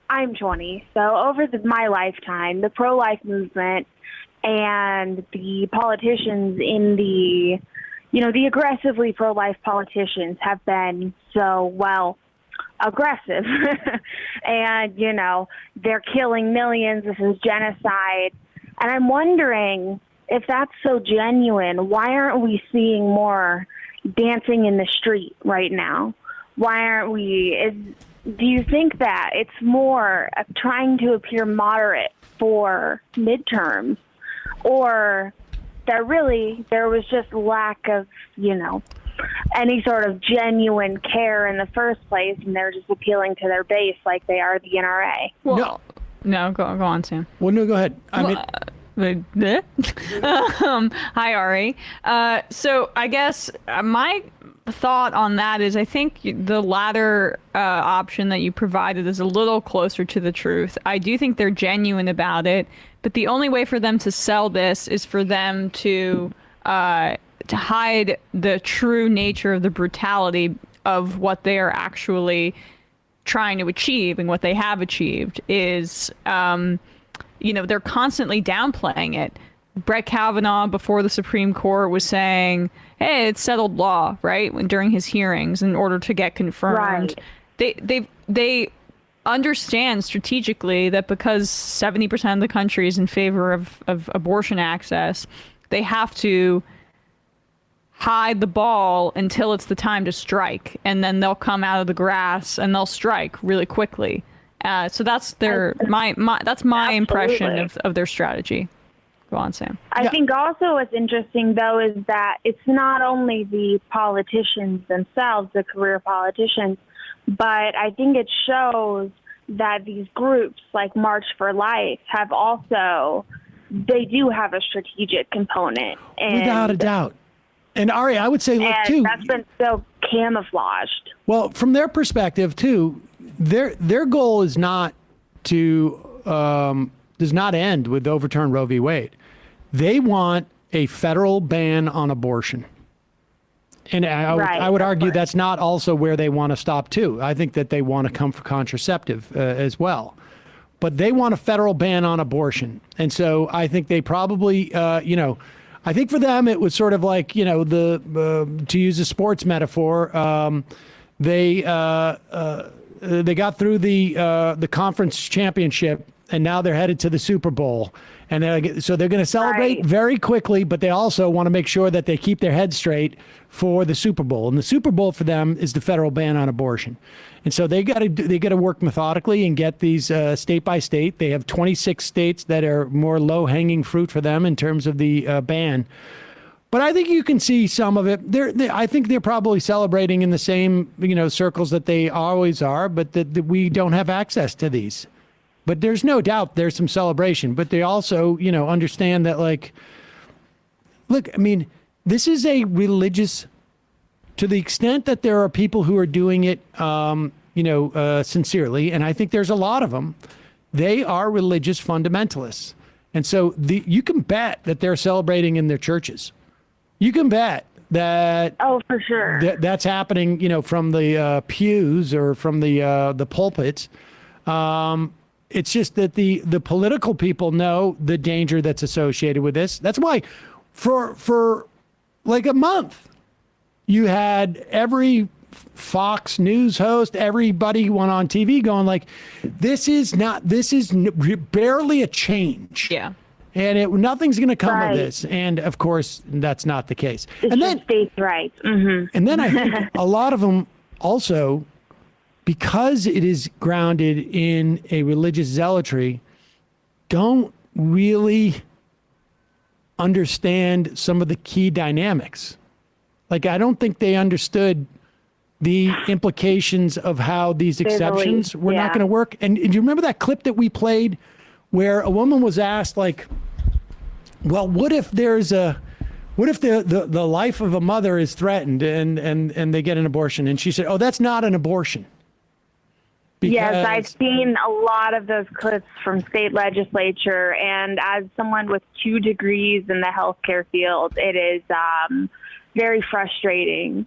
I'm 20. So over my lifetime, the pro-life movement and the politicians in the, the aggressively pro-life politicians have been so, aggressive. And, they're killing millions. This is genocide. And I'm wondering if that's so genuine, why aren't we seeing more dancing in the street right now? Why aren't we? Do you think that it's more of trying to appear moderate for midterms, or that really there was just lack of, any sort of genuine care in the first place, and they're just appealing to their base like they are the NRA? Well, no, go on, Sam. Well, no, go ahead. Hi, Ari. So I guess my thought on that is I think the latter option that you provided is a little closer to the truth. I do think they're genuine about it, but the only way for them to sell this is for them to hide the true nature of the brutality of what they are actually trying to achieve, and what they have achieved is, they're constantly downplaying it. Brett Kavanaugh, before the Supreme Court, was saying, hey, it's settled law, right? During his hearings, in order to get confirmed. Right. They understand strategically that because 70% of the country is in favor of abortion access, they have to hide the ball until it's the time to strike, and then they'll come out of the grass and they'll strike really quickly. So that's my impression of their strategy. Go on, Sam. I think also what's interesting, though, is that it's not only the politicians themselves, the career politicians, but I think it shows that these groups like March for Life they do have a strategic component. Without a doubt. And Ari, I would say, look, too, that's been so camouflaged. Well, from their perspective, too, their goal is not to does not end with overturn Roe v. Wade. They want a federal ban on abortion. And I would argue that's not also where they want to stop, too. I think that they want to come for contraceptive as well. But they want a federal ban on abortion. And so I think they probably, I think for them it was sort of like, to use a sports metaphor, they got through the conference championship, and now they're headed to the Super Bowl. And so they're going to celebrate very quickly, but they also want to make sure that they keep their head straight for the Super Bowl. And the Super Bowl for them is the federal ban on abortion. And so they got to work methodically and get these state by state. They have 26 states that are more low-hanging fruit for them in terms of the ban. But I think you can see some of it. I think they're probably celebrating in the same circles that they always are, but that we don't have access to these. But there's no doubt there's some celebration. But they also, understand that, like, look, I mean, this is a religious, to the extent that there are people who are doing it, sincerely, and I think there's a lot of them, they are religious fundamentalists. And so you can bet that they're celebrating in their churches. You can bet that. Oh, for sure. That's happening, from the pews or from the pulpits. It's just that the political people know the danger that's associated with this. That's why for like a month, you had every Fox News host, everybody went on TV going like, this is barely a change. Yeah. And nothing's going to come of this. And of course, that's not the case. It's and then states' rights. Mm-hmm. And then I think a lot of them also, because it is grounded in a religious zealotry, don't really understand some of the key dynamics. Like, I don't think they understood the implications of how these exceptions were not going to work. And do you remember that clip that we played where a woman was asked, like, well, what if the life of a mother is threatened and they get an abortion? And she said, oh, that's not an abortion. Yes, I've seen a lot of those clips from state legislature, and as someone with 2 degrees in the healthcare field, it is very frustrating